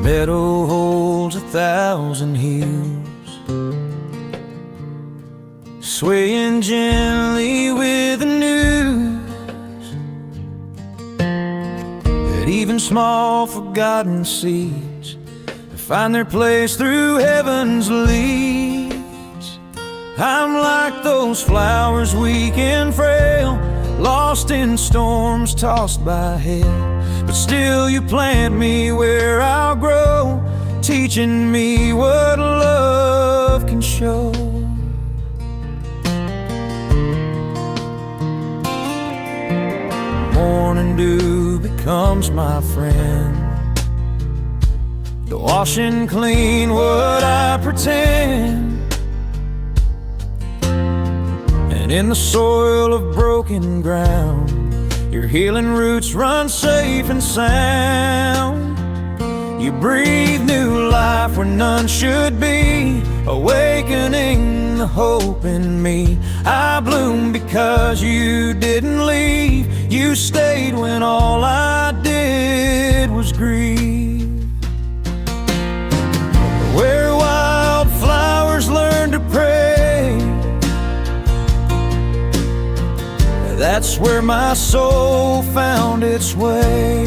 meadow holds 1,000 hills, swaying gently with the news that even small forgotten seeds find their place through heaven's leaves. I'm like those flowers, weak and frail, lost in storms, tossed by hell, but still you plant me where I'll grow, teaching me what love can show. Morning dew becomes my friend, to wash and clean what I pretend. And in the soil of broken ground, your healing roots run safe and sound. You breathe new life where none should be, awakening the hope in me. I bloom because you didn't leave, you stayed when all I did was grieve. Where wildflowers learn to pray, that's where my soul found its way.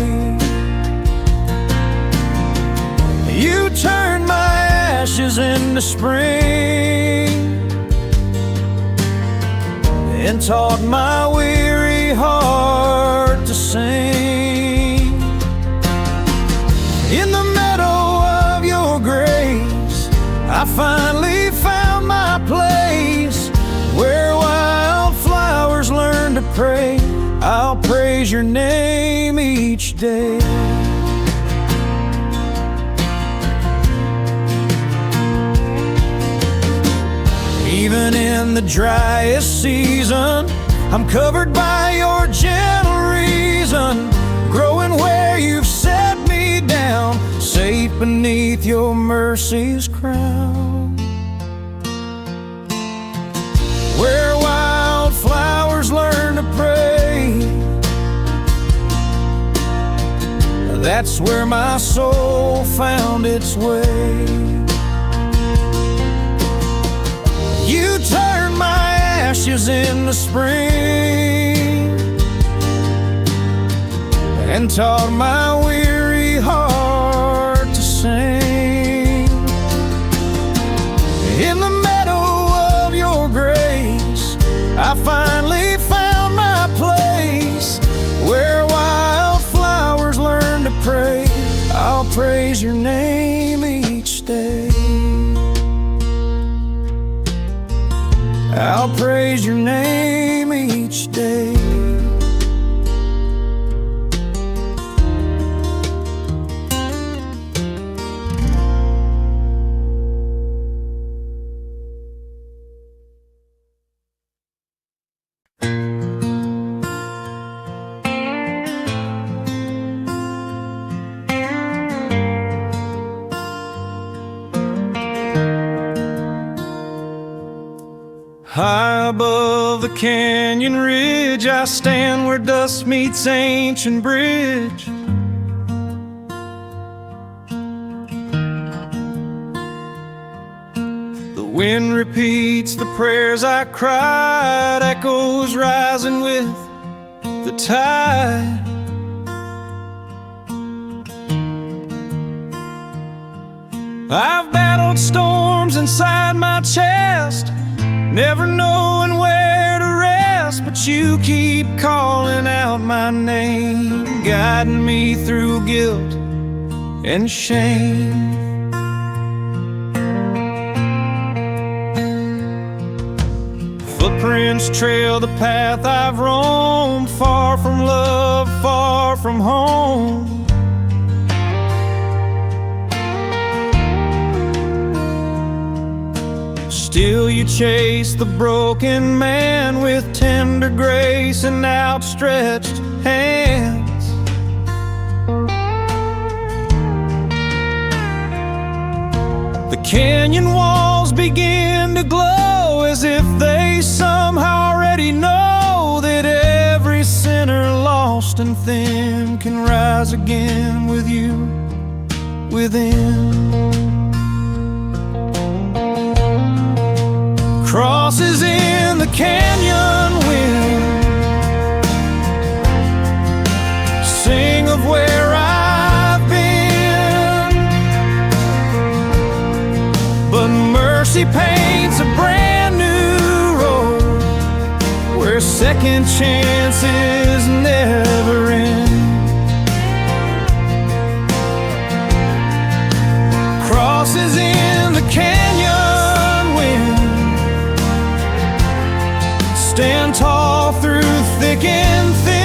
You turned my ashes into spring and taught my weary heart to sing. In the meadow of your grace, I finally found my place. Where wildflowers learn to pray, I'll praise your name each day. Even in the driest season, I'm covered by your gentle reason, growing where you've set me down, safe beneath your mercy's crown. Where wildflowers learn to pray, that's where my soul found its way. You turned my ashes into spring and taught my weary heart to sing. In the meadow of your grace, I finally found my place. Where wildflowers learn to pray, I'll praise your name each day. I'll praise your name each day. High above the canyon ridge, I stand where dust meets ancient bridge. The wind repeats the prayers I cried, echoes rising with the tide. I've battled storms inside my chest, never knowing where to rest, but you keep calling out my name, guiding me through guilt and shame. Footprints trail the path I've roamed, far from love, far from home. Still you chase the broken man with tender grace and outstretched hands. The canyon walls begin to glow as if they somehow already know that every sinner lost and thin can rise again with you within. Crosses in the canyon wind, sing of where I've been. But mercy paints a brand new road where second chances never end. Crosses in the canyon wind, stand tall through thick and thin,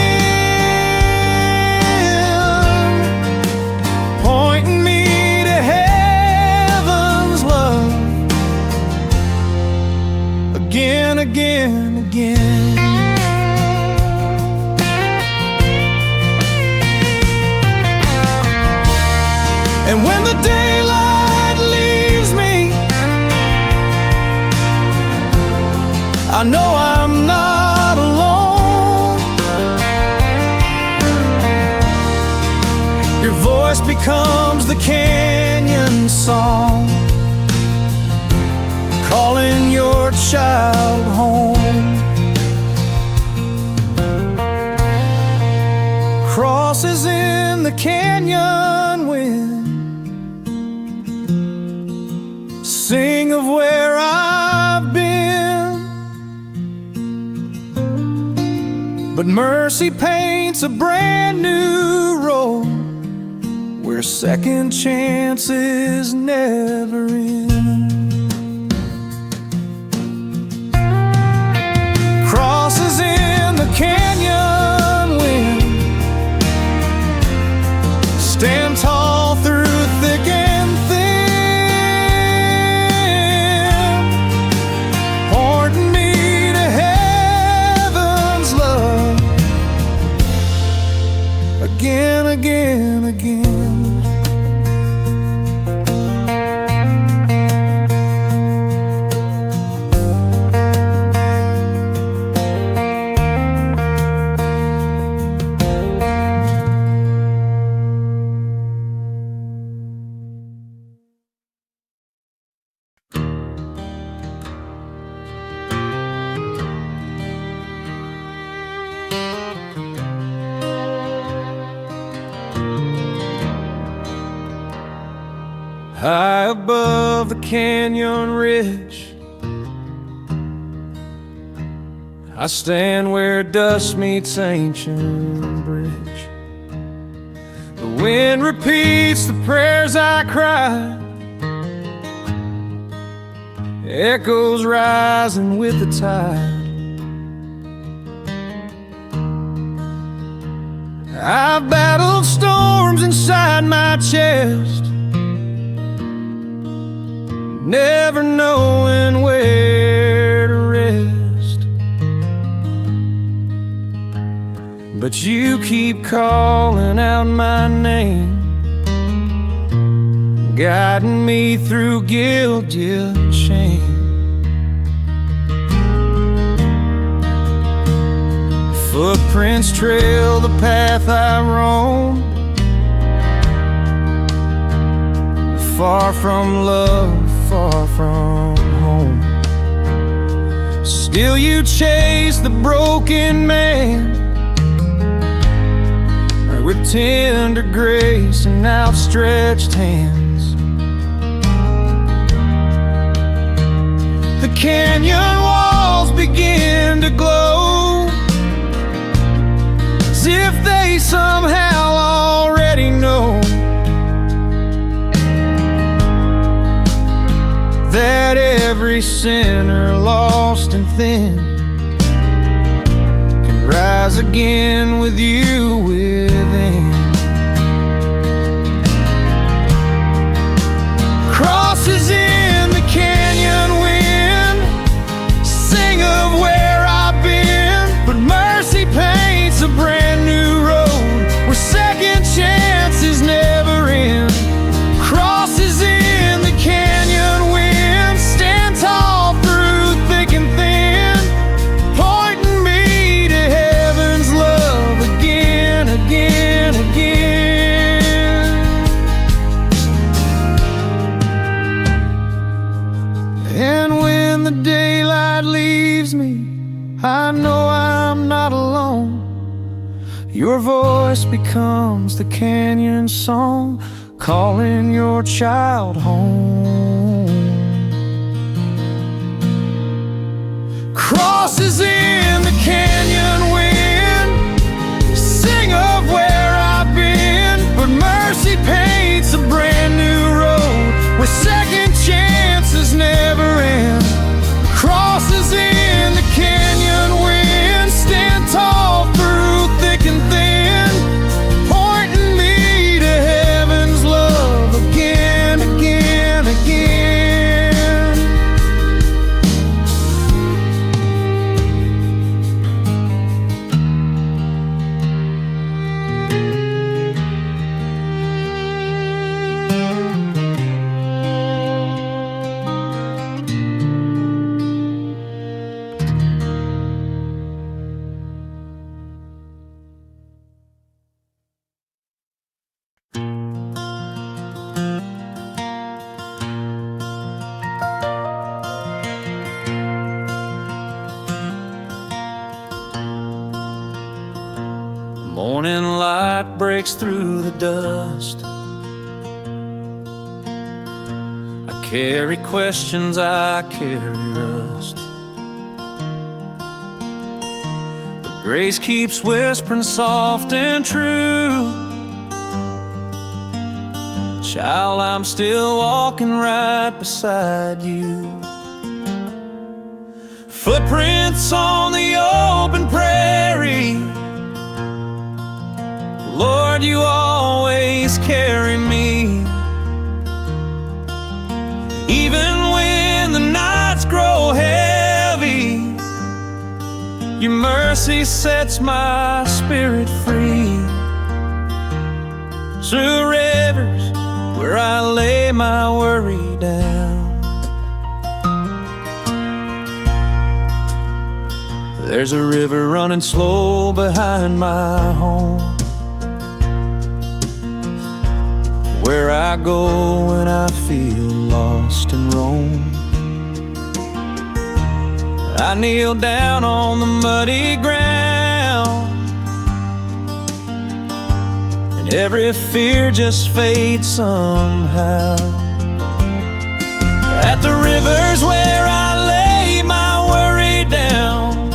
pointing me to heaven's love again, again, again. And when the daylight leaves me, I know I'm not alone. Your voice becomes the canyon song, calling your child home. Crosses in the canyon wind, sing of where I've been. But mercy paints a brand new road where second chances never end. Crosses in the canyon wind, stand tall through thick and thin, pointing me to heaven's love again, again, again. High above the canyon ridge, I stand where dust meets ancient bridge. The wind repeats the prayers I cried, echoes rising with the tide. I've battled storms inside my chest, never knowing where to rest. But you keep calling out my name, guiding me through guilt and shame. Footprints trail the path I roam, far from love, far from home. Still you chase the broken man with tender grace and outstretched hands. The canyon walls begin to glow, as if they somehow already know that every sinner lost and thin can rise again with you within. Crosses in the canyon wind, sing of where I've been. But mercy paints a brand new road where second chances never end. Crosses in the canyon wind, stand tall through thick and thin, pointing me to heaven's love again, again, again. voice becomes the canyon song, calling your child home. Crosses in the canyon wind, sing of where I've been, but mercy paints a brand new road where second chances never end. Crosses in the canyon wind, stand tall through thick and thin, pointing me to heaven's love again, again, again. Morning light breaks through the dust. I carry questions, I carry rust, but grace keeps whispering soft and true. Child, I'm still walking right beside you. Footprints on the open prairie, Lord, you always carry me. Even when the nights grow heavy, your mercy sets my spirit free. Through rivers where I lay my worry down, there's a river running slow behind my home, where I go when I feel lost and roam. I kneel down on the muddy ground, and every fear just fades somehow. At the rivers where I lay my worry down,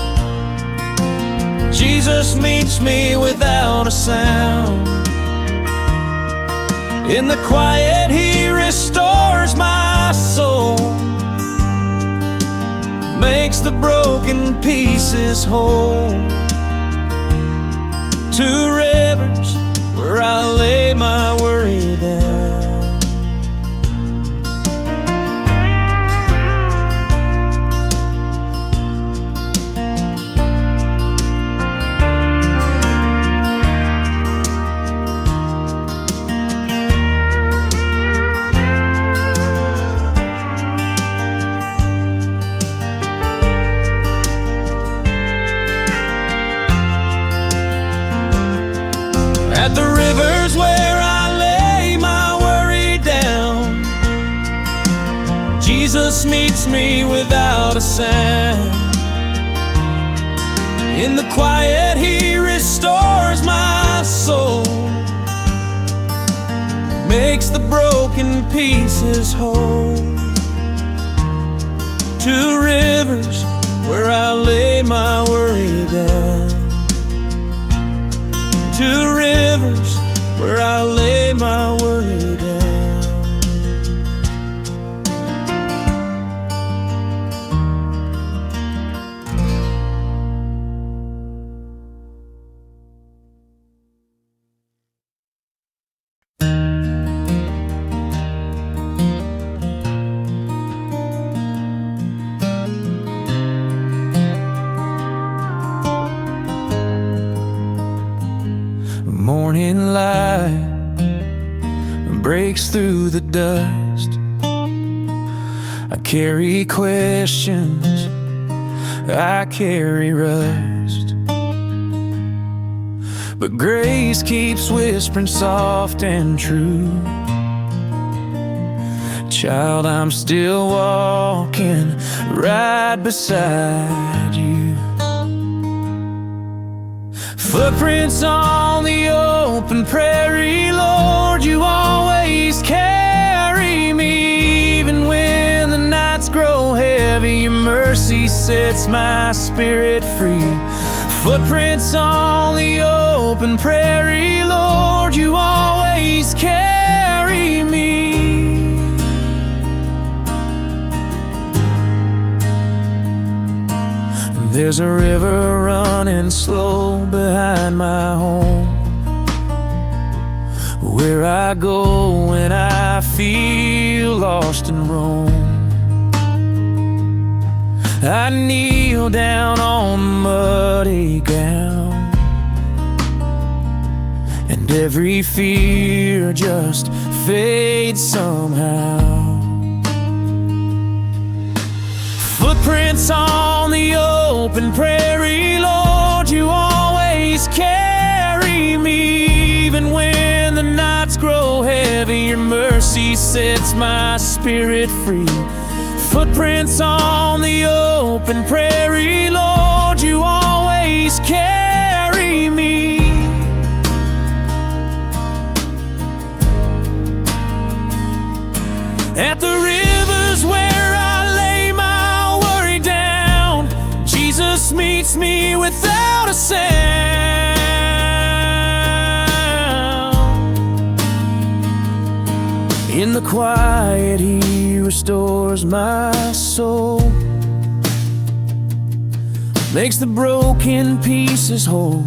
Jesus meets me without a sound. In the quiet, He restores my soul, makes the broken pieces whole. Two rivers where I lay my worry down. At the rivers where I lay my worry down, Jesus meets me without a sound. In the quiet, He restores my soul, makes the broken pieces whole. Two rivers where I lay my worry down. Two rivers where I lay my worry down. Morning light breaks through the dust. I carry questions, I carry rust, but grace keeps whispering soft and true. Child, I'm still walking right beside you. Footprints on the open prairie, Lord, you always carry me. Even when the nights grow heavy, your mercy sets my spirit free. Footprints on the open prairie, Lord, you always carry me. There's a river running slow behind my home, where I go when I feel lost and roam. I kneel down on muddy ground, and every fear just fades somehow. Footprints on the open prairie, Lord, you always carry me. Even when the nights grow heavy, your mercy sets my spirit free. Footprints on the open prairie, Lord, you always carry me. At the rivers where I lay my worry down, Jesus meets me without a sound. In the quiet, He restores my soul, makes the broken pieces whole.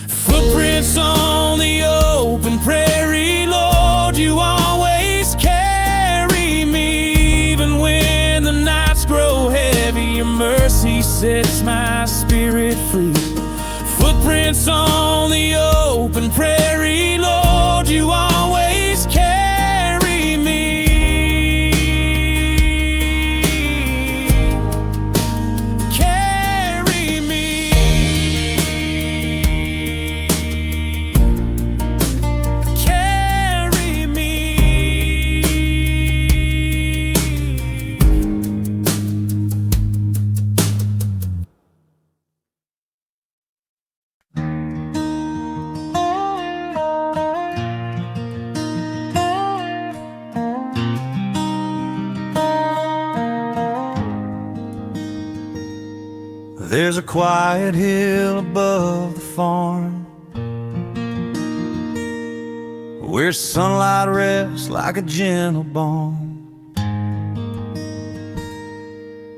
Footprints on the open prairie, Lord, you always carry me. Even when the nights grow heavy, your mercy sets my spirit free. Footprints on the open prairie, Lord, you always carry me. Carry me. Carry me. There's a quiet hill above the farm, where sunlight rests like a gentle balm.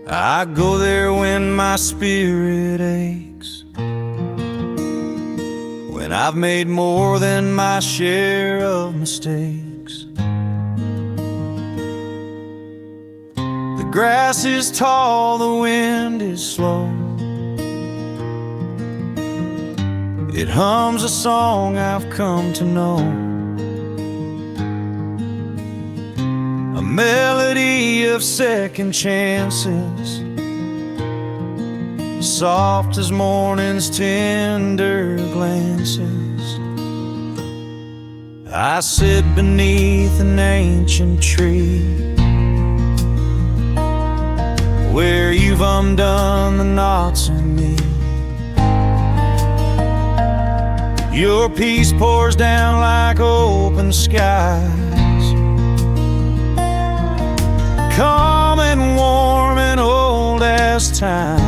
I go there when my spirit aches, when I've made more than my share of mistakes. The grass is tall, the wind is slow. It hums a song I've come to know, a melody of second chances, soft as morning's tender glances. I sit beneath an ancient tree, where you've undone the knots in me. Your peace pours down like open skies, calm and warm and old as time.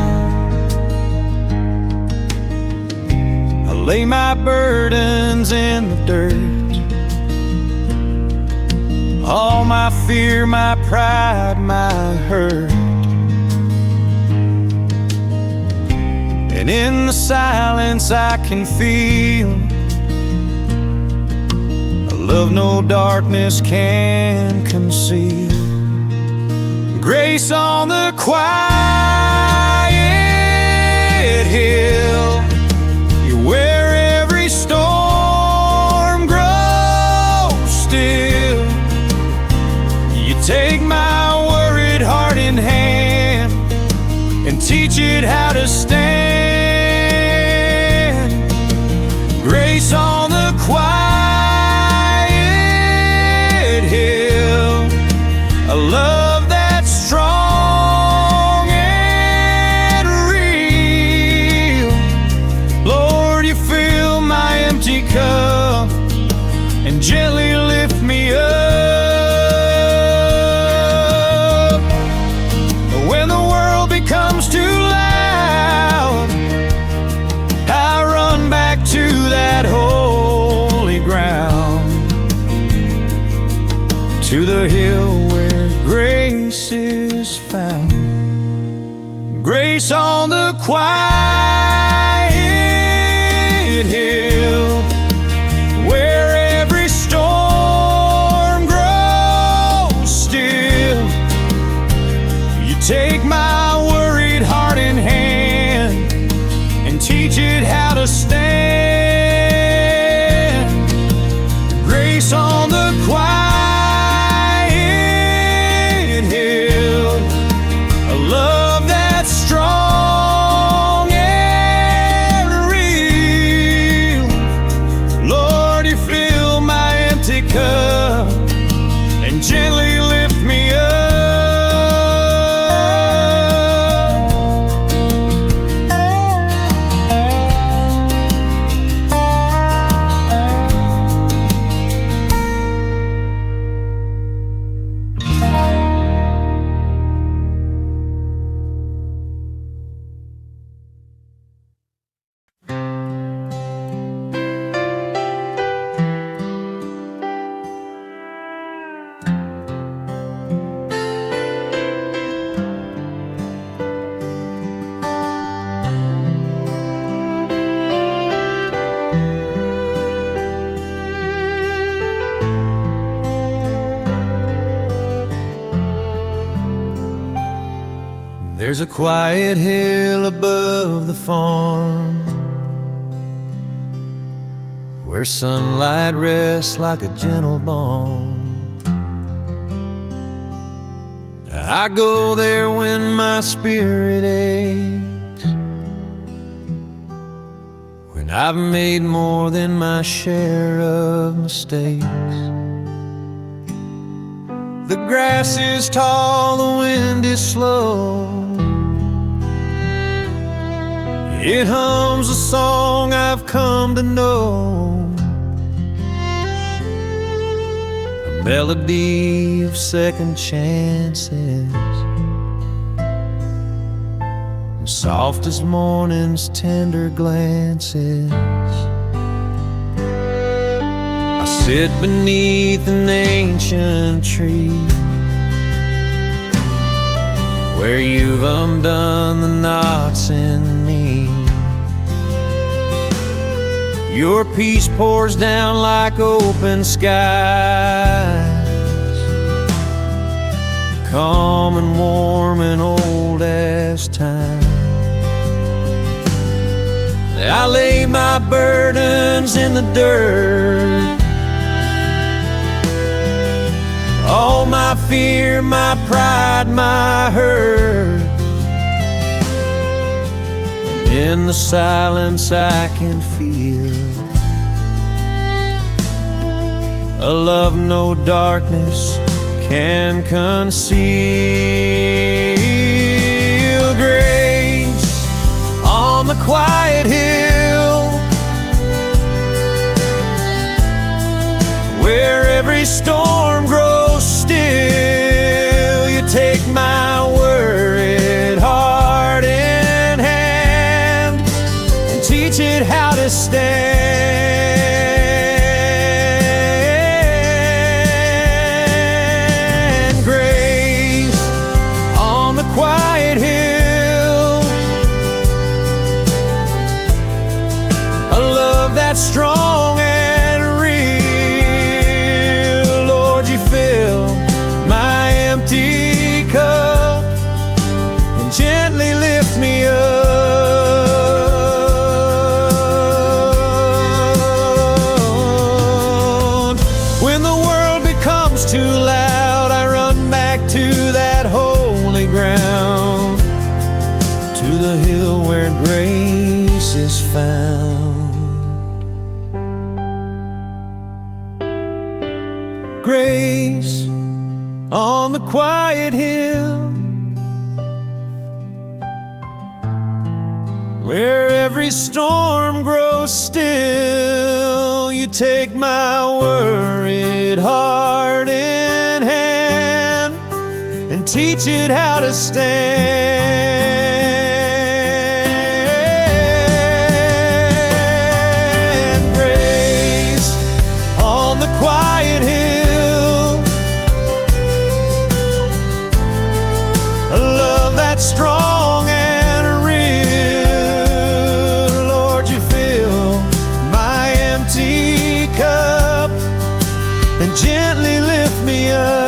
I lay my burdens in the dirt, all my fear, my pride, my hurt. And in the silence I can feel a love no darkness can conceal. Grace on the quiet hill, you're where every storm grows still. You take my worried heart in hand and teach it how to stand. Grace on the quiet hill, a love that's strong and gently lift me up. When the world becomes too loud, I run back to that holy ground, to the hill where grace is found. Grace on the quiet hill, where every storm grows still. You take my worried heart in hand and teach it how to stand. Grace on the quiet hill, a love that's strong and real. Lord, you fill my empty cup and gently lift me up. There's a quiet hill above the farm, where sunlight rests like a gentle balm. I go there when my spirit aches, when I've made more than my share of mistakes. The grass is tall, the wind is slow. It hums a song I've come to know, a melody of second chances, and soft as morning's tender glances. I sit beneath an ancient tree, where you've undone the knots in me. Your peace pours down like open skies, calm and warm and old as time. I lay my burdens in the dirt, all my fear, my pride, my hurt. In the silence I can feel a love no darkness can conceal. Grace on the quiet hill, where every storm grows still. You take my worried heart in hand and teach it how to stand. Grace on the quiet hill, a love that's strong and real. Lord, you fill my empty cup and gently lift me up. When the world becomes too loud, I run back to that holy ground, to the hill where grace is found. Grace on the quiet hill, where every storm grows still. You take my worried heart in hand and teach it how to stand. Grace on the quiet hill, a love that's strong and real. Lord, you fill my empty cup and gently lift me up.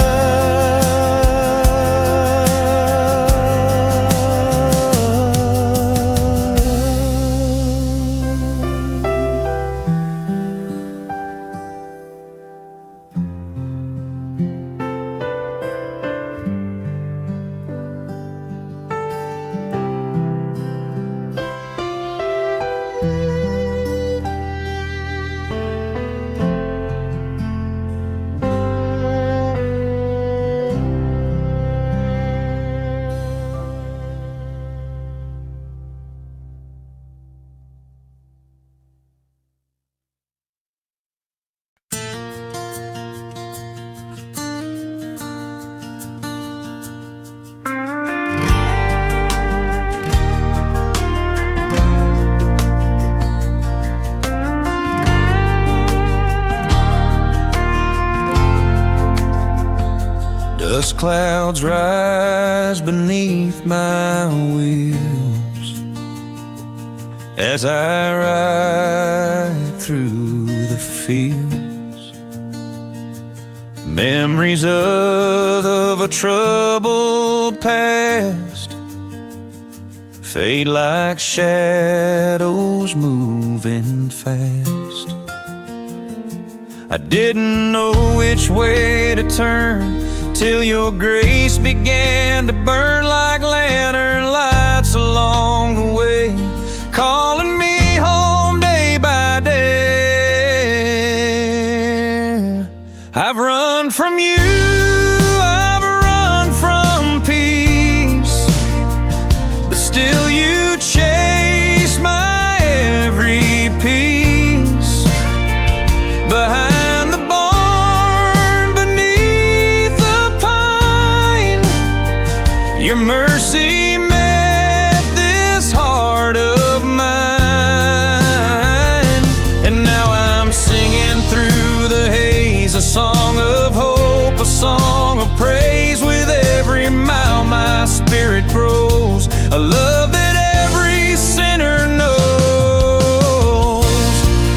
Dust clouds rise beneath my wheels as I ride through the fields. Memories of a troubled past fade like shadows moving fast. I didn't know which way to turn till your grace began to burn like lantern lights along the way, calling me home day by day. I've run from you, I've run from peace, but still you chase my every piece. Behind the barn, beneath the pine, your mercy met this heart of mine. And now I'm singing through the haze, a song of hope, a song of praise. With every mile my spirit grows, a love that every sinner knows.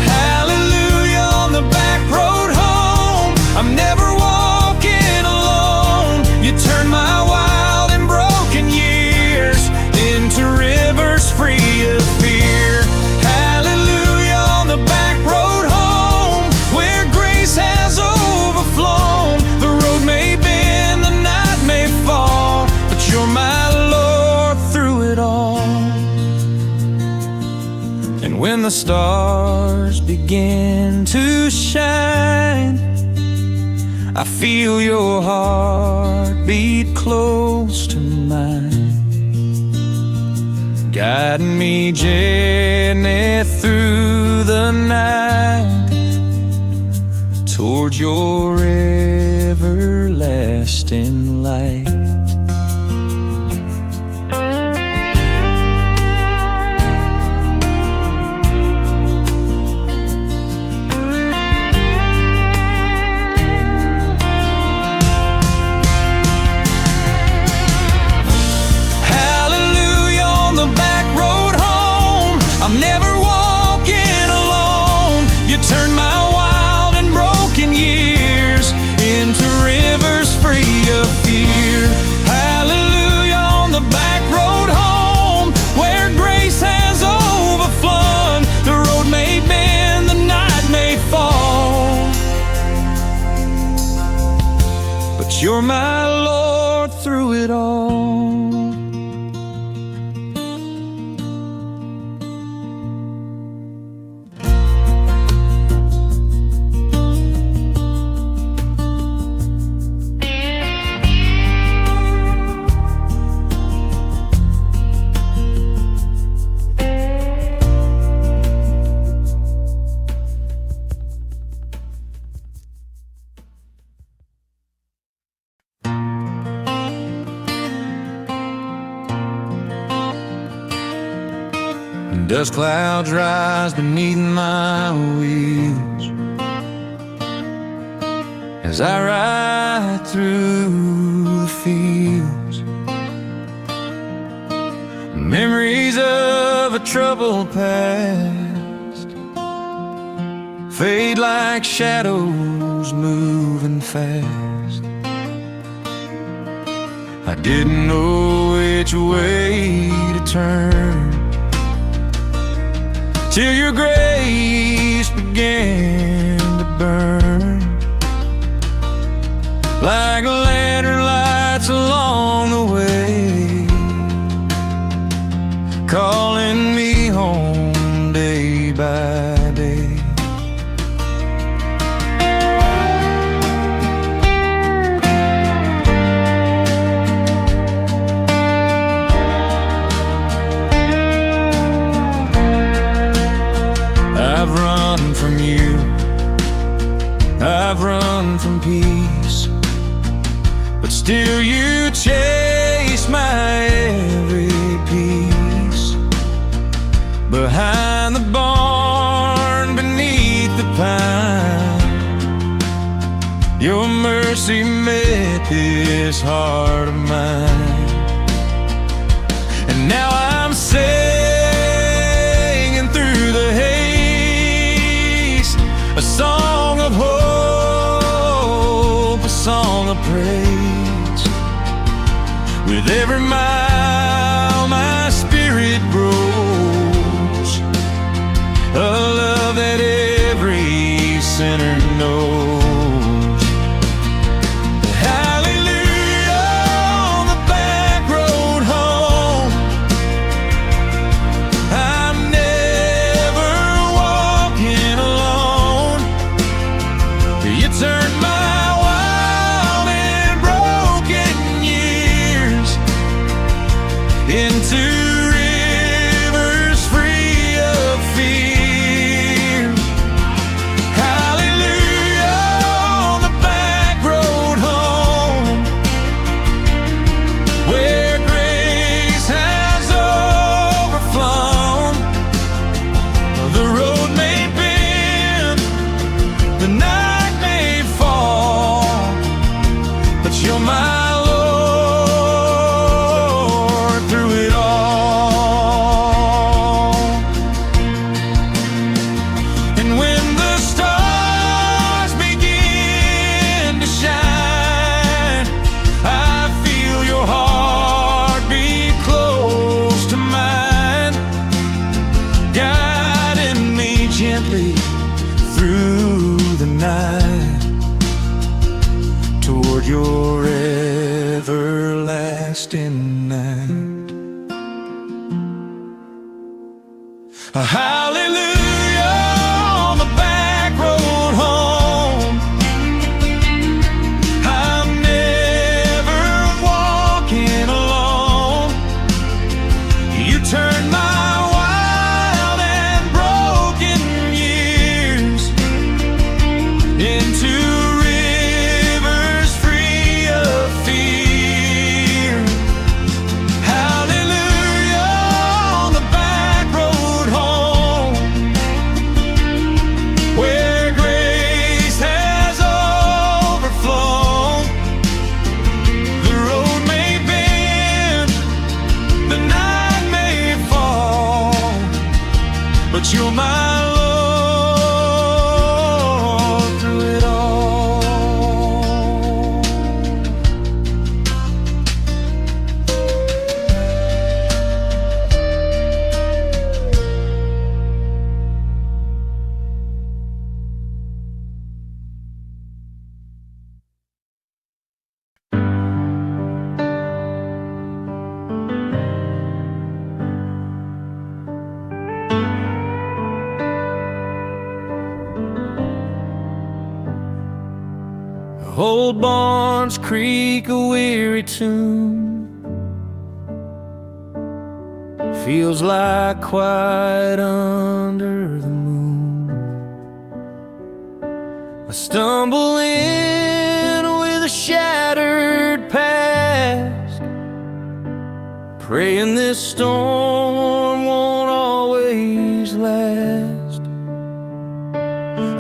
Hallelujah on the back road home, I'm never walking alone. You turn my wild and broken years into rivers free of fear. Hallelujah on the back road home, where grace has overflown. The road may bend, the night may fall, but you're my Lord through it all. And when the stars begin to shine, I feel your heart beat close to mine, guiding me gently through the night towards your everlasting light. Hallelujah on the back road home, I'm never walking alone. You turn my wild and broken years into rivers free of fear. Hallelujah on the back road home, where grace has overflown. The road may bend, the night may fall, but you're my Lord through it all. Dust clouds rise beneath my wheels as I ride through the fields. Memories of a troubled past fade like shadows moving fast. I didn't know which way to turn till your grace began to burn like lantern lights along the way, calling me home day by day. I've run from you, I've run from peace, but still you chase my every piece. Behind the barn, beneath the pine, your mercy met this heart of mine. And now I'm singing through the haze, a song of hope, a song of praise. With every mile my spirit grows, a love that every sinner knows. Hallelujah, on the back road home, I'm never walking alone. You turned my wild and broken years into rivers free of fear. Hallelujah, on the back road home, where grace has overflown. The road may bend, the night may fall, but you're my Lord through it all. And when the stars begin to shine, I feel your heart beat close to mine, guiding me gently through the night toward your everlasting night. Hallelujah, on the back road home, I'm never walking alone. You turned my wild and broken years into rivers free of fear. Hallelujah, on the back road home, where grace has overflown. The road may bend, the night may fall, but you're my Lord through it all. Old barns creak a weary tune, feels like quiet under the moon. I stumble in with a shattered past, praying this storm won't always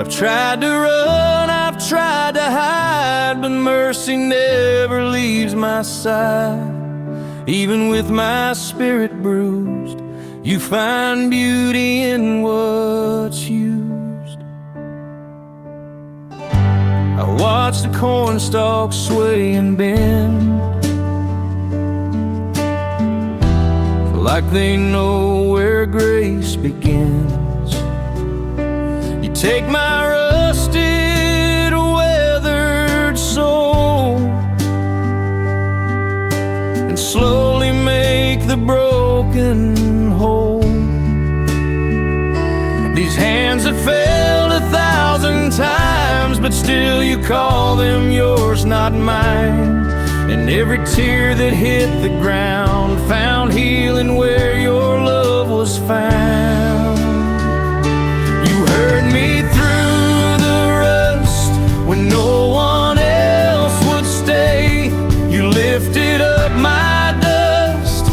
I've tried to run, I've tried to hide, but mercy never leaves my side. Even with my spirit bruised, you find beauty in what's used. I watch the cornstalks sway and bend, like they know where grace begins. You take my rusted, weathered soul and slowly make the broken whole. These hands have failed 1,000 times, but still you call them yours, not mine. And every tear that hit the ground found healing where your love was found. You heard me through the rust when no one else would stay. You lifted up my dust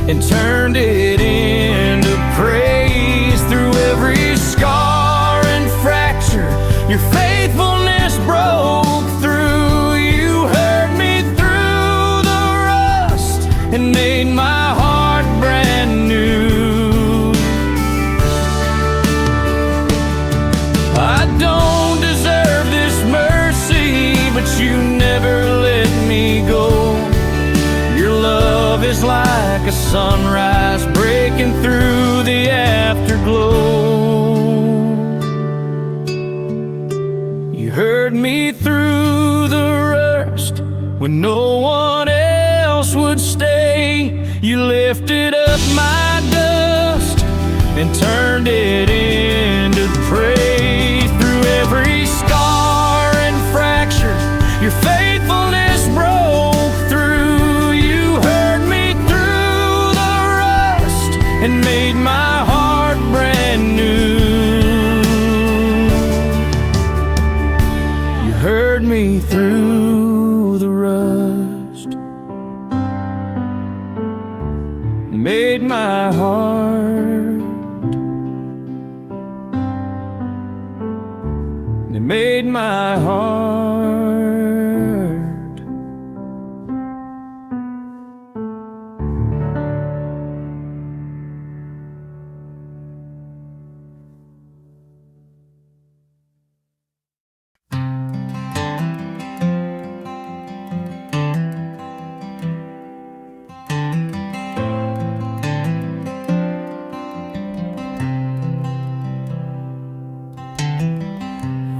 and turned it into praise. Through every scar and fracture, your faithfulness broke through. You heard me through the rust and made my heart brand new. I don't deserve this mercy, but you never let me go. Your love is like a sunrise breaking through the afterglow. You heard me through the rust when no one else would stay. You lifted up my dust and turned it into praise. Through every scar and fracture, your faithfulness broke through. You heard me through the rust and made my heart brand new. You heard me through the rust, made my heart, it made my heart.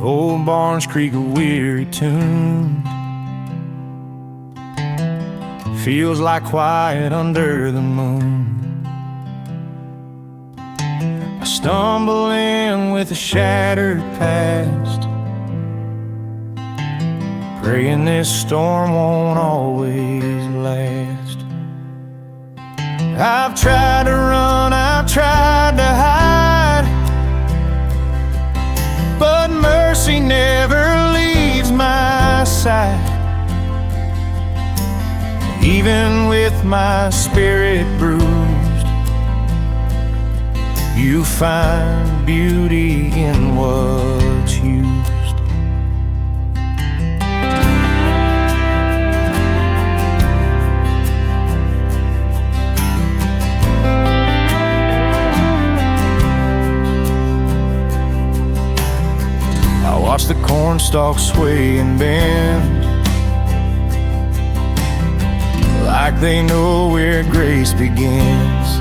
Old Barnes Creek, a weary tune, feels like quiet under the moon. I stumble in with a shattered past, praying this storm won't always last. I've tried to run, I've tried to hide, but mercy never leaves my side. Even with my spirit bruised, you find beauty in what's used. Watch the cornstalks sway and bend, like they know where grace begins.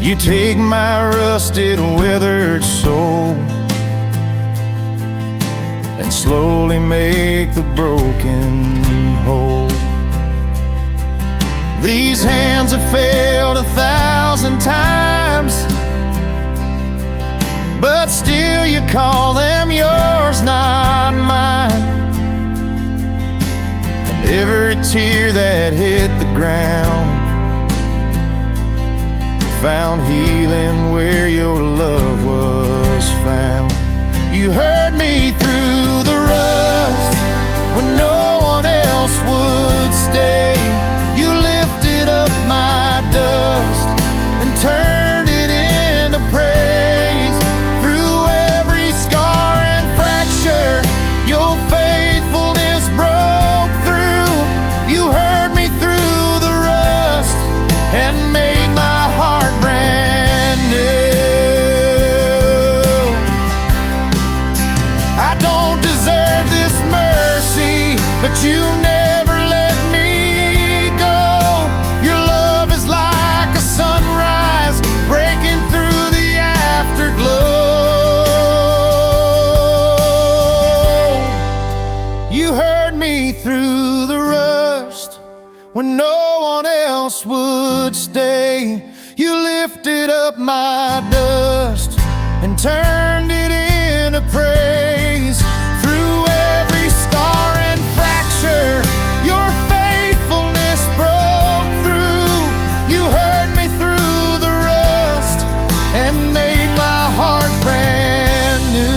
You take my rusted, weathered soul and slowly make the broken whole. These hands have failed 1,000 times, but still you call them yours, not mine. And every tear that hit the ground found healing where your love was found. You heard me through the rust when no one else would stay. You lifted up my dust and turned it into praise. Through turned it into praise. Through every scar and fracture, your faithfulness broke through. You heard me through the rust and made my heart brand new.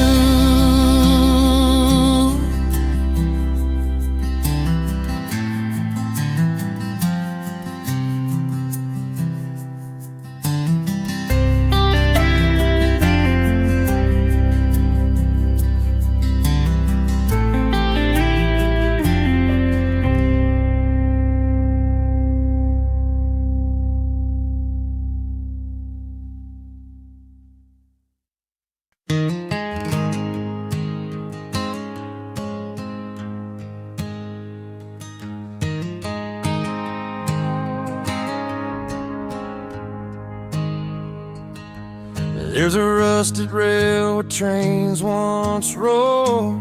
There's a rusted rail where trains once rode.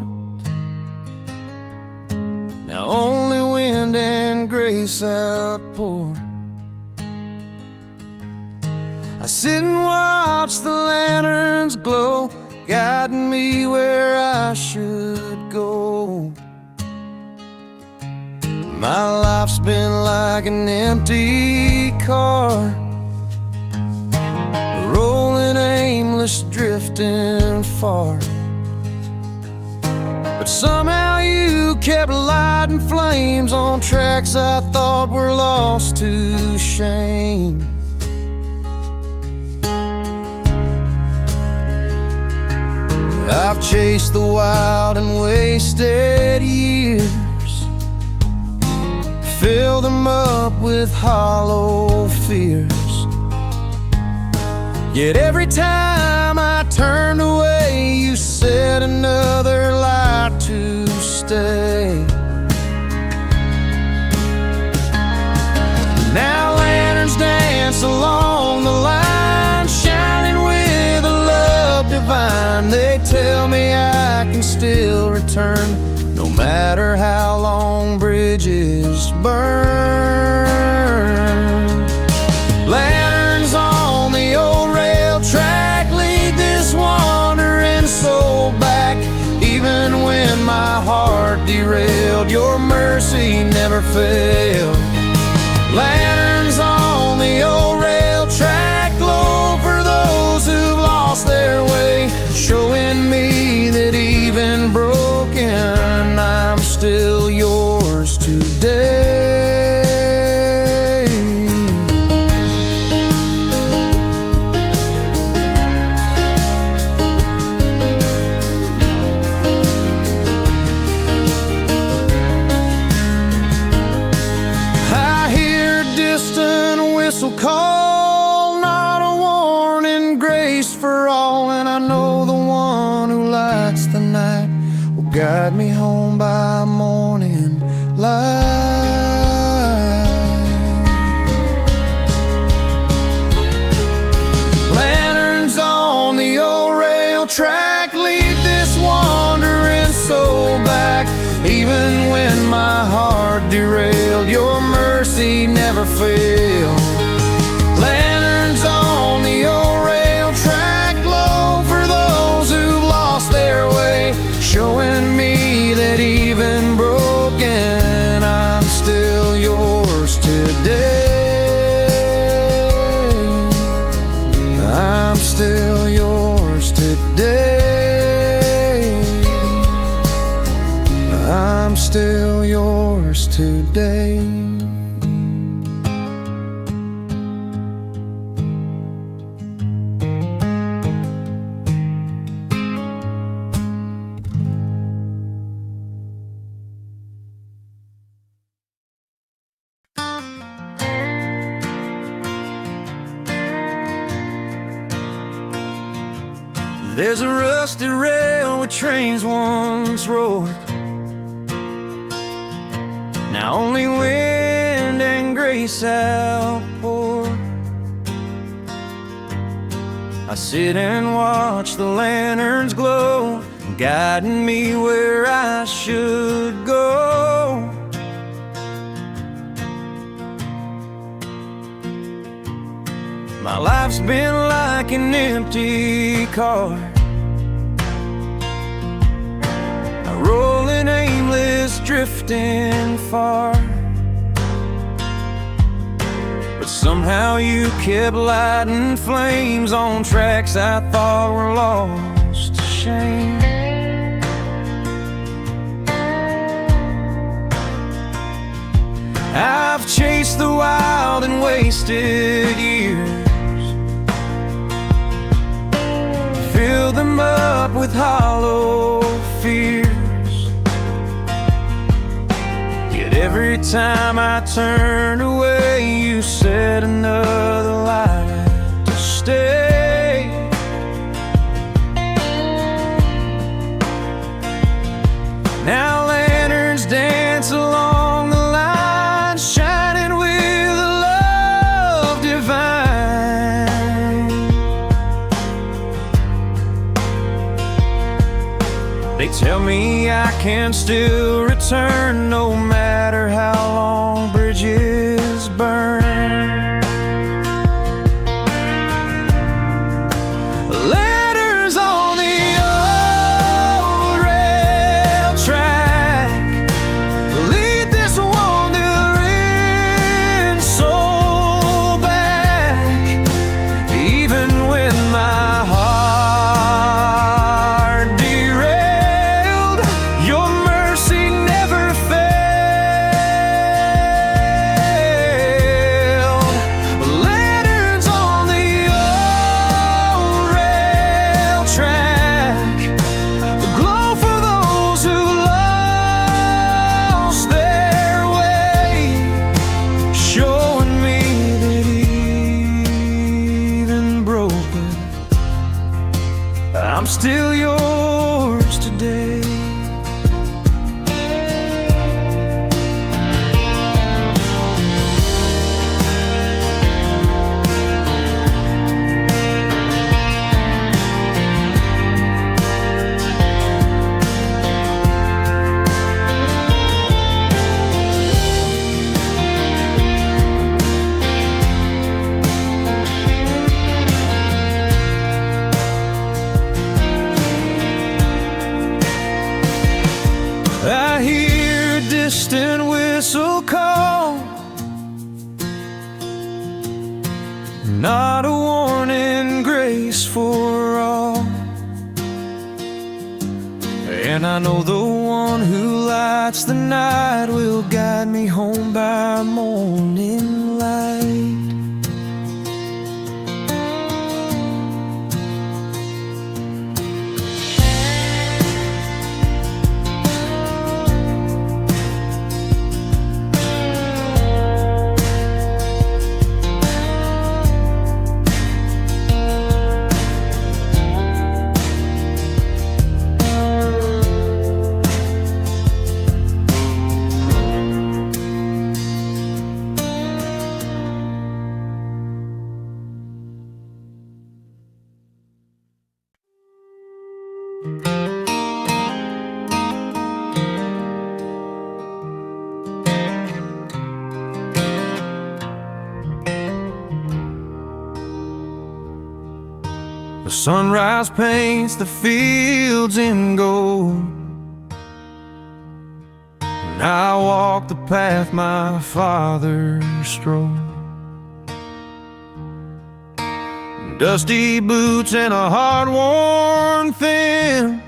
Now only wind and grace outpour. I sit and watch the lanterns glow, guiding me where I should go. My life's been like an empty car, rolling aimless, drifting far. But somehow you kept lighting flames on tracks I thought were lost to shame. I've chased the wild and wasted years, filled them up with hollow fears. Yet every time I turned away, you said another lie to stay. Now lanterns dance along the line, shining with a love divine. They tell me I can still return, no matter how long bridges burn. Lanterns on the old rail track lead this wandering soul back. Even when my heart derailed, your mercy never failed. Lanterns on the old rail track glow for those who've lost their way, showing me that even broken, I'm still yours today. I hear a distant whistle call, not a warning, grace for all. And I know the one who lights the night will guide me home by morning light. Lanterns on the old rail track lead this wandering soul back. Even when my heart derailed, your mercy never failed. Lanterns on the old rail track glow for those who've lost their way, showing me that even broken, I'm still yours today. I'm still yours today. I'm still yours today. There's a rusted rail where trains once roared. Now only wind and grace outpour. I sit and watch the lanterns glow, guiding me where I should go. My life's been like an empty car, drifting far, but somehow you kept lighting flames on tracks I thought were lost to shame. I've chased the wild and wasted years, filled them up with hollow fears. Yet every time I turned away, you said another lie to stay. Now lanterns dance along the line, shining with a love divine. They tell me I can still return, no matter how long bridges burn. Letters on the old rail track lead this wandering soul back. Even when my heart derailed, your mercy never failed. Lanterns on the old rail track, the glow for those who lost their way, showing me that even broken, I'm still yours today. I hear a distant whistle call, not a warning, grace for all. And I know the one who lights the night will guide me home by morning light. The sunrise paints the fields in gold, and I walk the path my father strode. Dusty boots and a heart worn thin,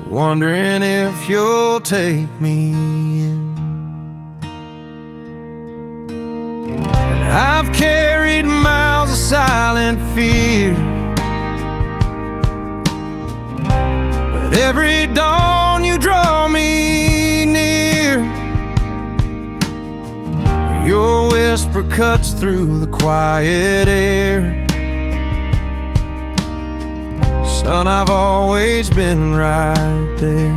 wondering if you'll take me in. And I've carried miles of silent fear, but every dawn you draw me near. Your whisper cuts through the quiet air. Son, I've always been right there.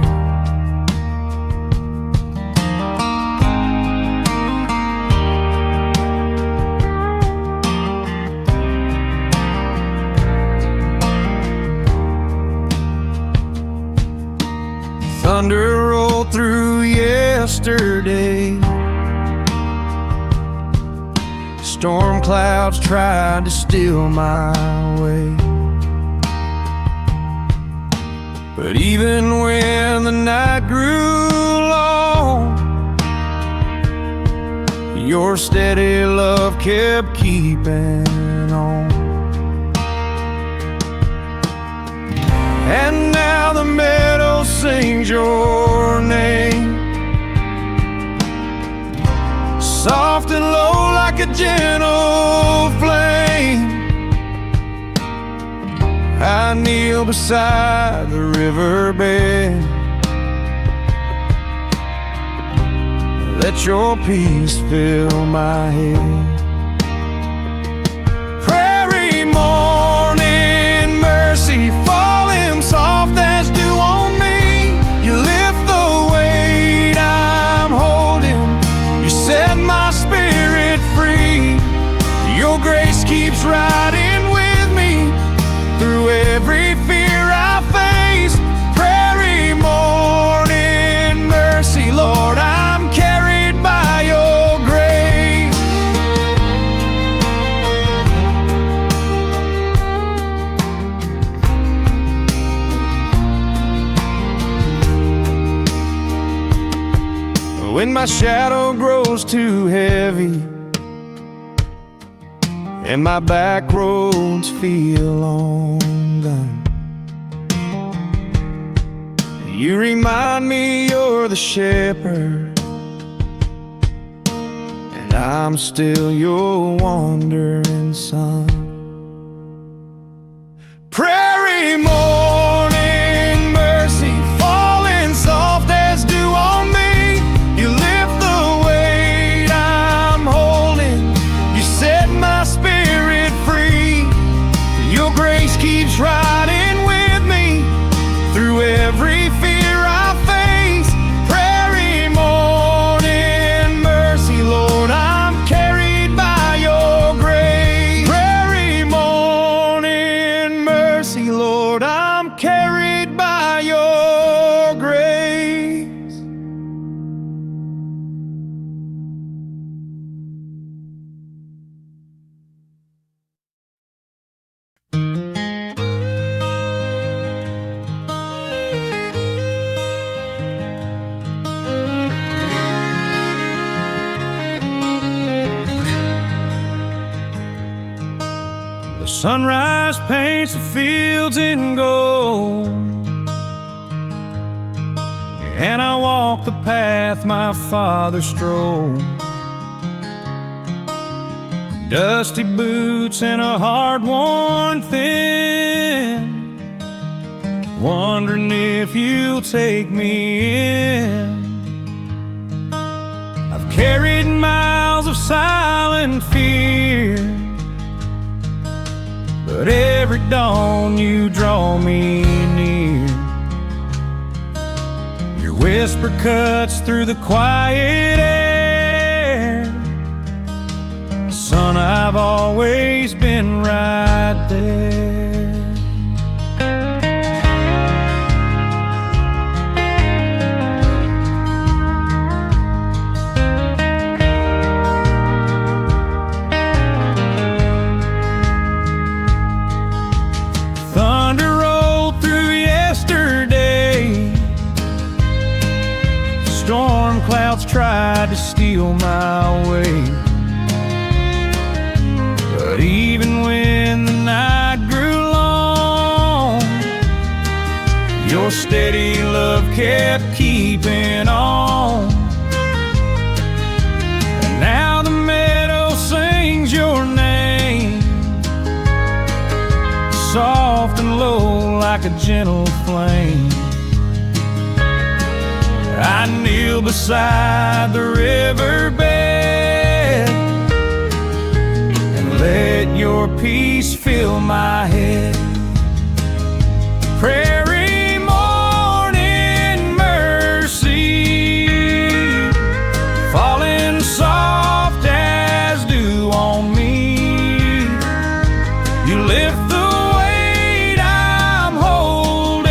Thunder rolled through yesterday. Storm clouds tried to steal my way. But even when the night grew long, your steady love kept keeping on. And now the meadow sings your name, soft and low like a gentle flame. I kneel beside the riverbed, let your peace fill my head. Prairie morning mercy falling soft as dew on me. You lift the weight I'm holding, you set my spirit free. Your grace keeps riding with me through every fear I face. Prairie morning mercy, Lord, I'm carried by your grace. When my shadow grows too heavy and my back roads feel undone, you remind me you're the shepherd, and I'm still your wandering son. Prairie morning mercy falling soft as dew on me. You lift the weight I'm holding, you set my spirit free. Your grace keeps riding with me through every fear I face. Prairie morning mercy, Lord, I'm carried by your grace. Prairie morning mercy, Lord, I'm carried by your grace. The sunrise paints the fields in gold, and I walk the path my father strode. Dusty boots and a heart worn thin, wondering if you'll take me in. I've carried miles of silent fear, but every dawn you draw me near. Your whisper cuts through the quiet air. Son, I've always been right there. Thunder rolled through yesterday, storm clouds tried to steal my way. But even when the night grew long, your steady love kept keeping on. And now the meadow sings your name, soft and low like a gentle flame. I kneel beside the riverbed and let your peace fill my head. Prairie morning mercy falling soft as dew on me. You lift the weight I'm holding,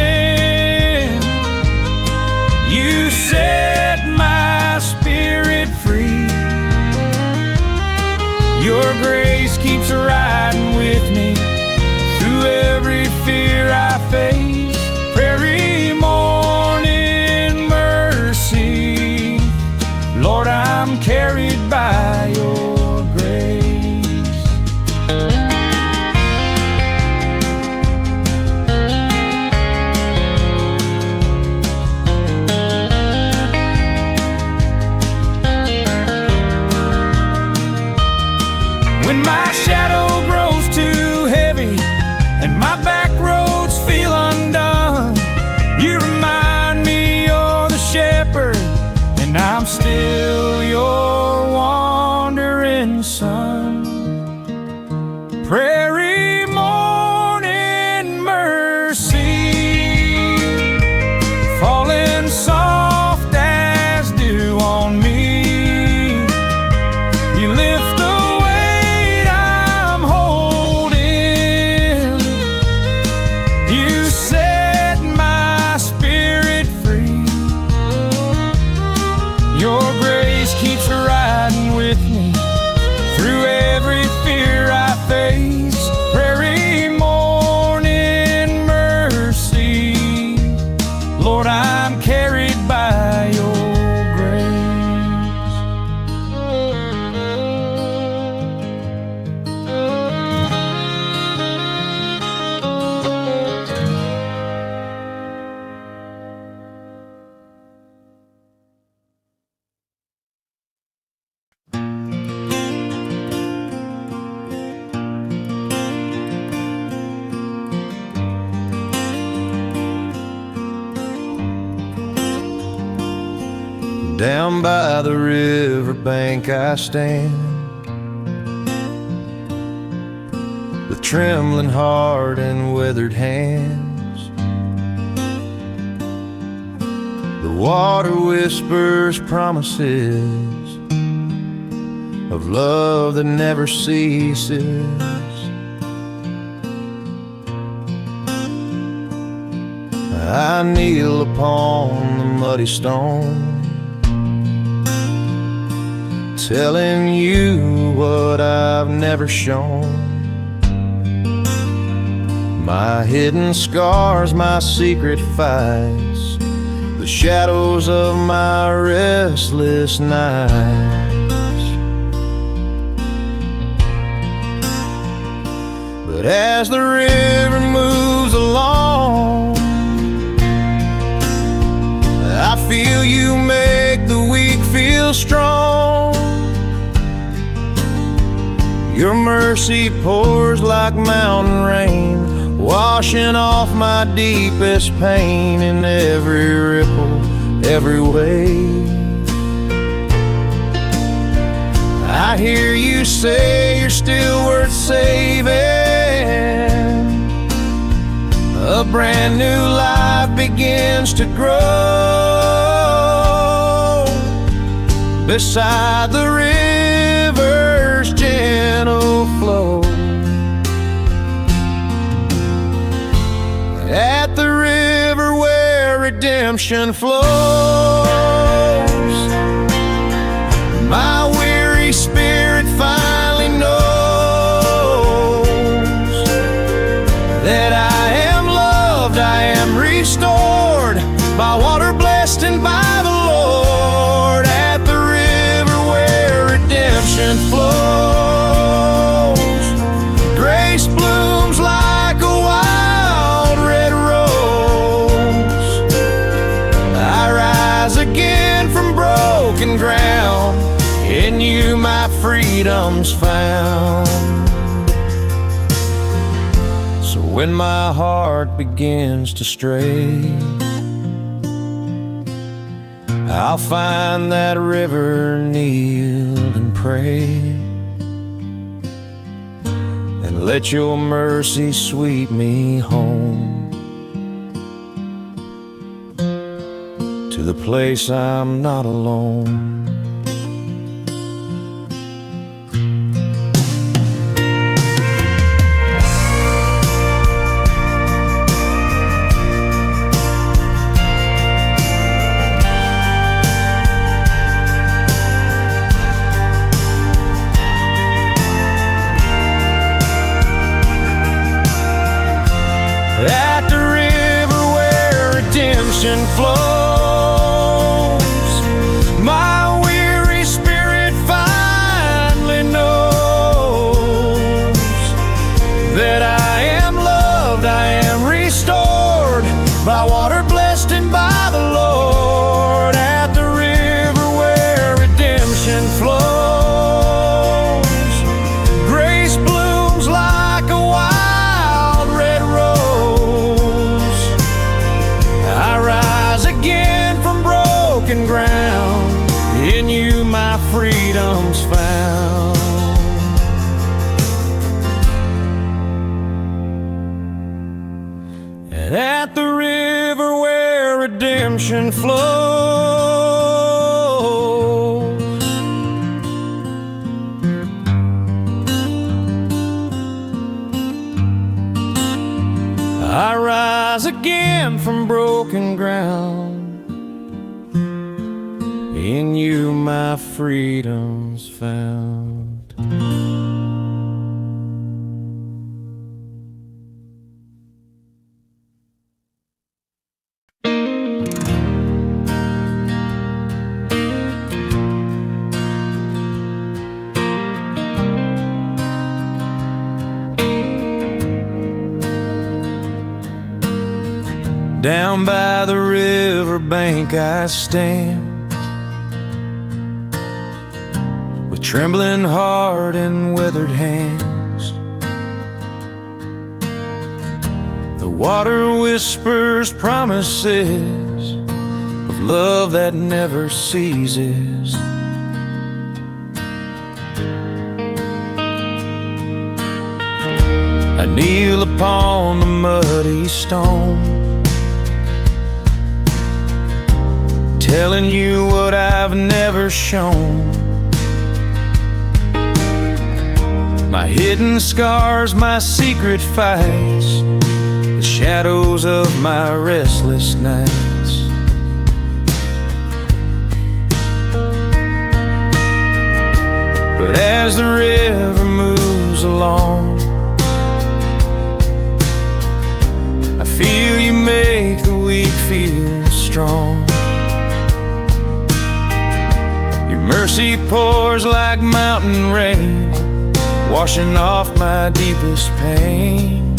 you set my spirit free. Your grace keeps riding with me through every Down by the riverbank I stand, with trembling heart and withered hands. The water whispers promises of love that never ceases. I kneel upon the muddy stone, telling you what I've never shown. My hidden scars, my secret fights, the shadows of my restless nights. But as the river moves along, I feel you make the weak feel strong. Your mercy pours like mountain rain, washing off my deepest pain in every ripple, every wave. I hear you say you're still worth saving. A brand new life begins to grow beside the river's gentle flow. At the river where redemption flows, my weary spirit finally knows that I am loved, I am restored by water blessed and by the Lord. At the river where redemption flows, grace blooms like a wild red rose. I rise again from broken ground, in you my freedom's found. So when my heart begins to stray, I'll find that river, kneel and pray, and let your mercy sweep me home to the place I'm not alone. At the river where redemption flows, my weary spirit finally knows that I am loved, I am restored by water blessed and by the Lord. At the river where redemption flows, grace blooms like a wild red rose. I rise again from broken ground, in you my freedom's found. And at the river where redemption flows, I rise again from broken ground, in you my freedom's found. Down by the riverbank I stand, with trembling heart and withered hands. The water whispers promises of of love that never ceases. I kneel upon the muddy stone, telling you what I've never shown. My hidden scars, my secret fights, the shadows of my restless nights. But as the river moves along, I feel you make the weak feel strong. Your mercy pours like mountain rain, washing off my deepest pain.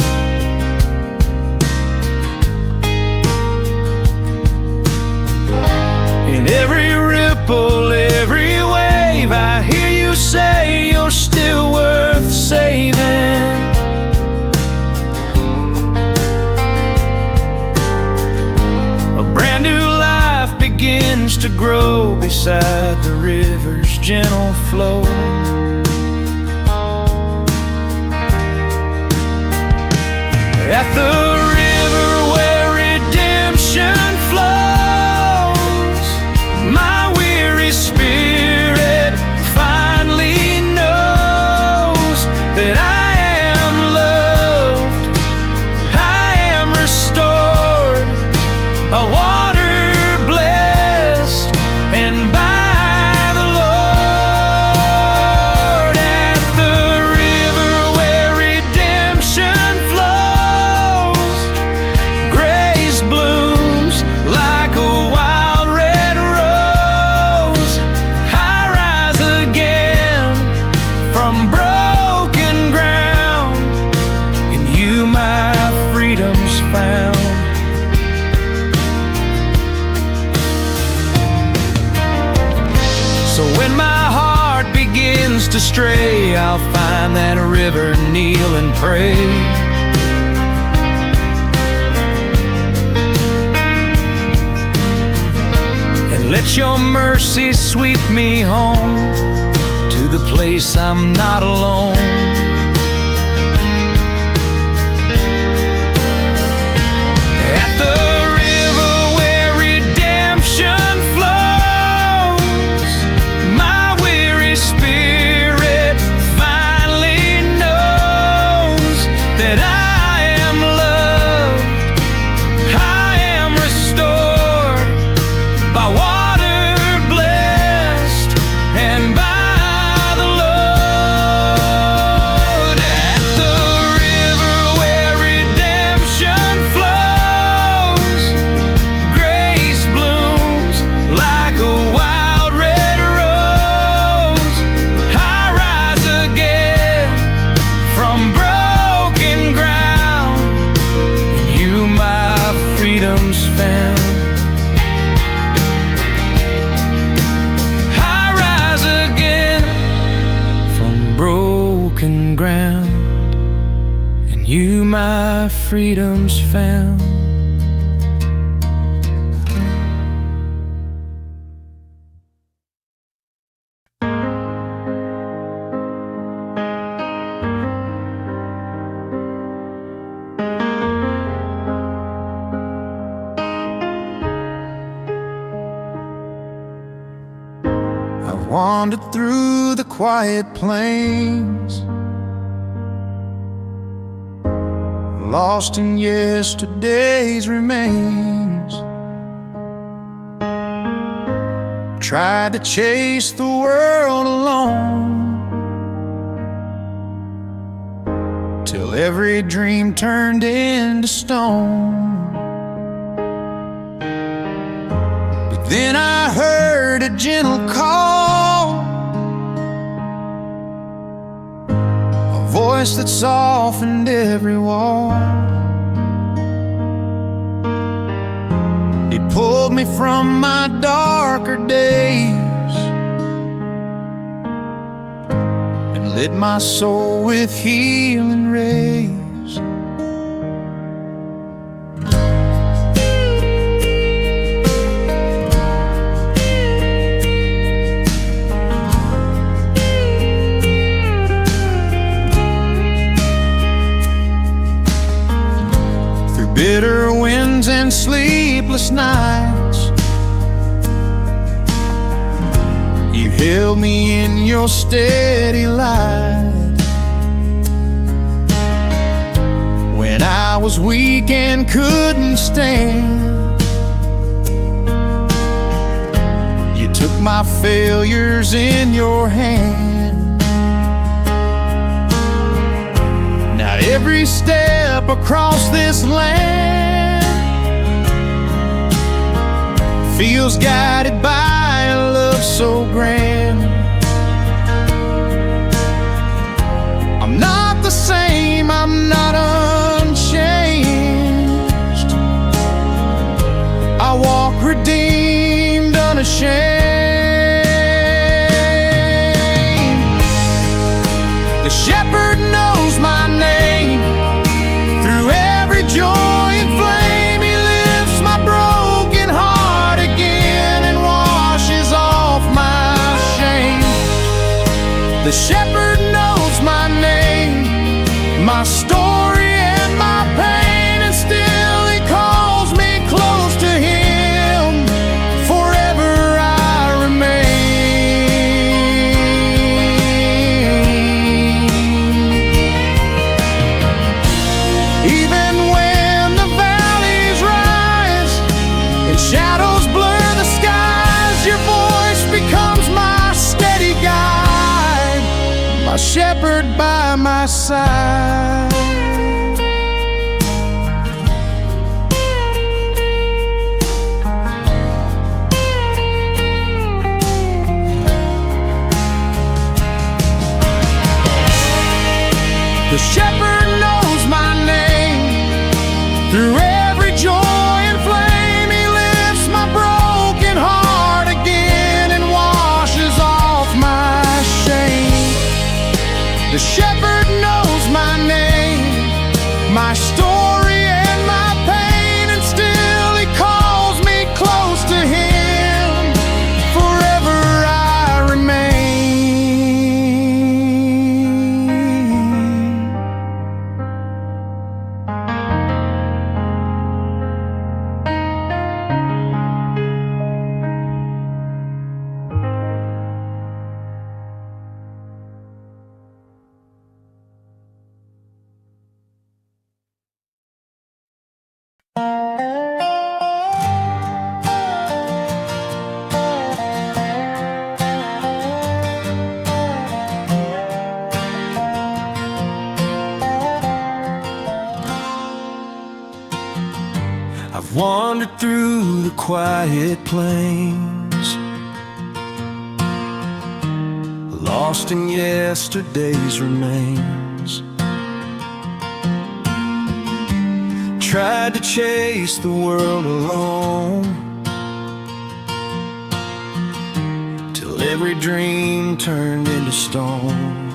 In every ripple, every wave, I hear you say you're still worth saving. A brand new life begins to grow beside the river's gentle flow. At the river where redemption flows, my weary spirit finally knows that I am loved, I am restored, a water blessed and by the Lord. At the river where redemption flows, grace blooms like a wild red rose. I rise again from broken ground, in you my freedom's found. So when my heart begins to stray, I'll find that river, kneel and pray. Let your mercy sweep me home to the place I'm not alone. At the river where redemption flows, my weary spirit finally knows that I am loved, I am restored by water and by the Lord. At the river where redemption flows, grace blooms like a wild red rose. I rise again from broken ground, in you my freedom's found. Broken ground, and you my freedom's found. I've wandered through the quiet plains, lost in yesterday's remains. Tried to chase the world alone, till every dream turned into stone. But then I heard a gentle call, a voice that softened every wall. It pulled me from my darker days and lit my soul with healing rays. bitter winds and sleepless nights. You held me in your steady light. When I was weak and couldn't stand, you took my failures in your hand. Now every step across this land feels guided by a love so grand. I'm not the same, I'm not unchanged. I walk redeemed, unashamed. The shepherd knows my name. Through every joy and flame, he lifts my broken heart again and washes off my shame. The shepherd knows my name, my story and my pain, and still he calls me close to him. Forever I remain. Even when the valleys rise and shadows blur the skies, your voice becomes my steady guide, my shepherd by my side. The shepherd knows my name. Through every joy and flame, he lifts my broken heart again and washes off my shame. The shepherd knows my name, my story and my pain, and still he calls me close to him. Forever I remain. I've wandered through the quiet plains, lost in yesterday's remains. Tried to chase the world alone, till every dream turned into stone.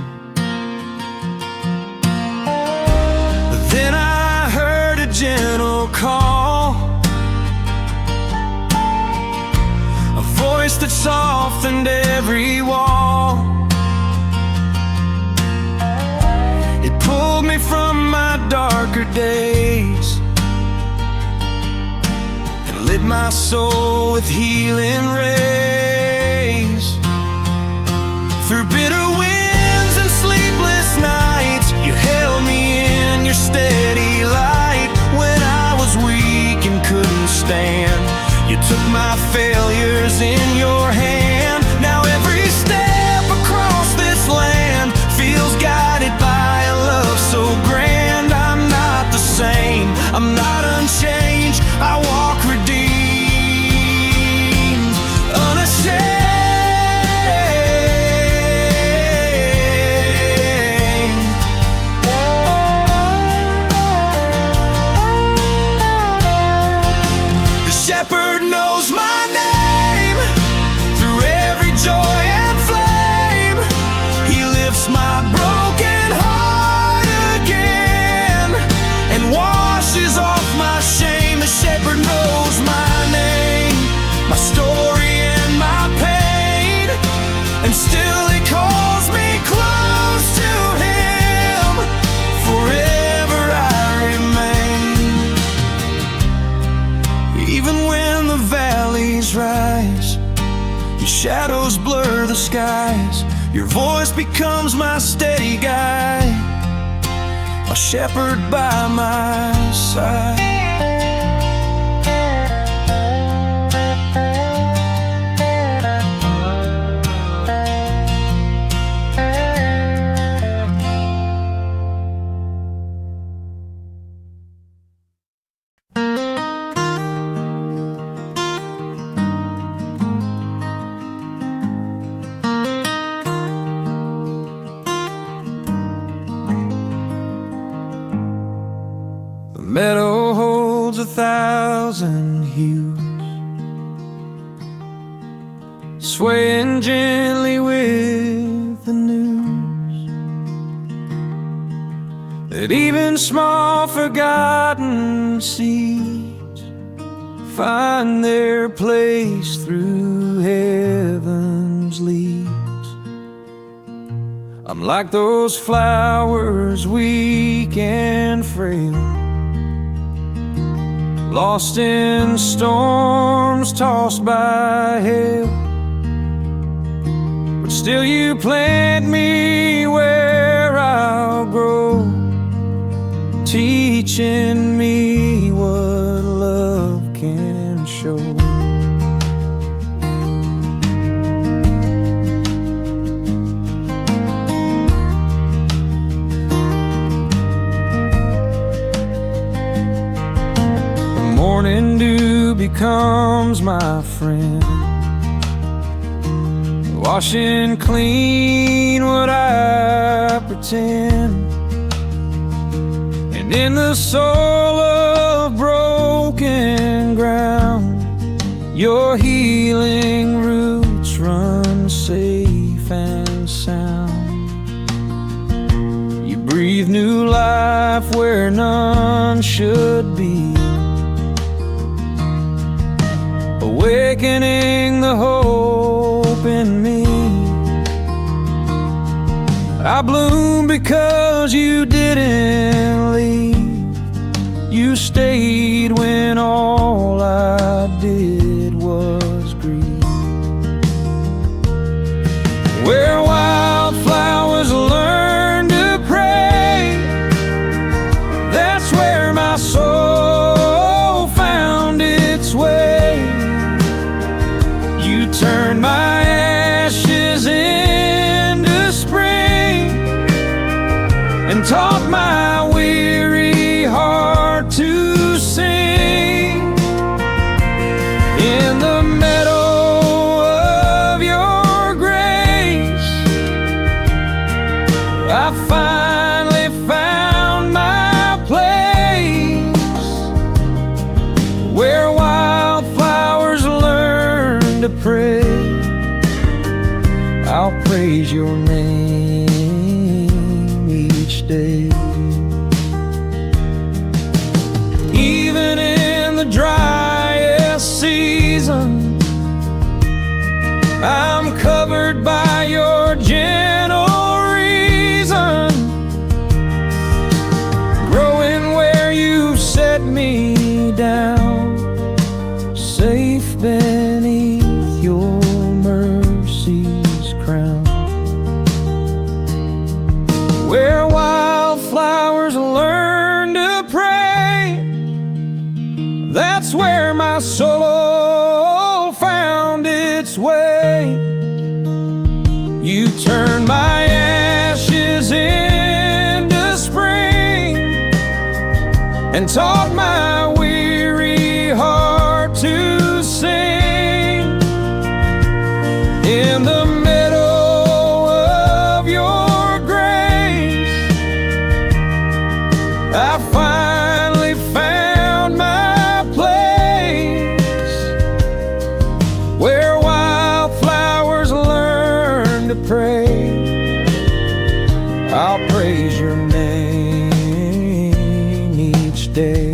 But then I heard a gentle call, a voice that softened every wall. It pulled me from my darker days and lit my soul with healing rays. Through bitter winds and sleepless nights, you held me in your steady light. When I was weak and couldn't stand, you took my failures in your hand. Now every step across this land feels guided by a love so grand. I'm not the same, I'm not unchanged. I walk redeemed, unashamed. The shepherd knows my name. Through darkness rise, your shadows blur the skies. Your voice becomes my steady guide, a shepherd by my side. The meadow holds 1,000 hues, swaying gently with the news that even small forgotten seeds find their place through heaven's leaves. I'm like those flowers, weak and frail, lost in storms, tossed by hail. But still you plant me where I'll grow, teaching me what love can show. Morning dew becomes my friend, washing clean what I pretend. And in the soul of broken ground, your healing roots run safe and sound. You breathe new life where none should be, awakening the hope in me. I bloom because you didn't leave. You stayed when all I did was grieve. Where wildflowers learn to pray, that's where my soul found its way. You turned my ashes into spring and taught my weary heart to sing. In the meadow of your grace, I finally found my place, where wildflowers learn to pray. I'll praise your name each day. Even in the driest season, I'm covered by your gentle reason, growing where you set me down, safe beneath your mercy's crown. Where wildflowers learn to pray, that's where my soul found its way. You turned my ashes into spring and taught my weary heart to sing. In the middle of your grace, I finally found my place, where wildflowers learn to pray. I'll praise your name each day.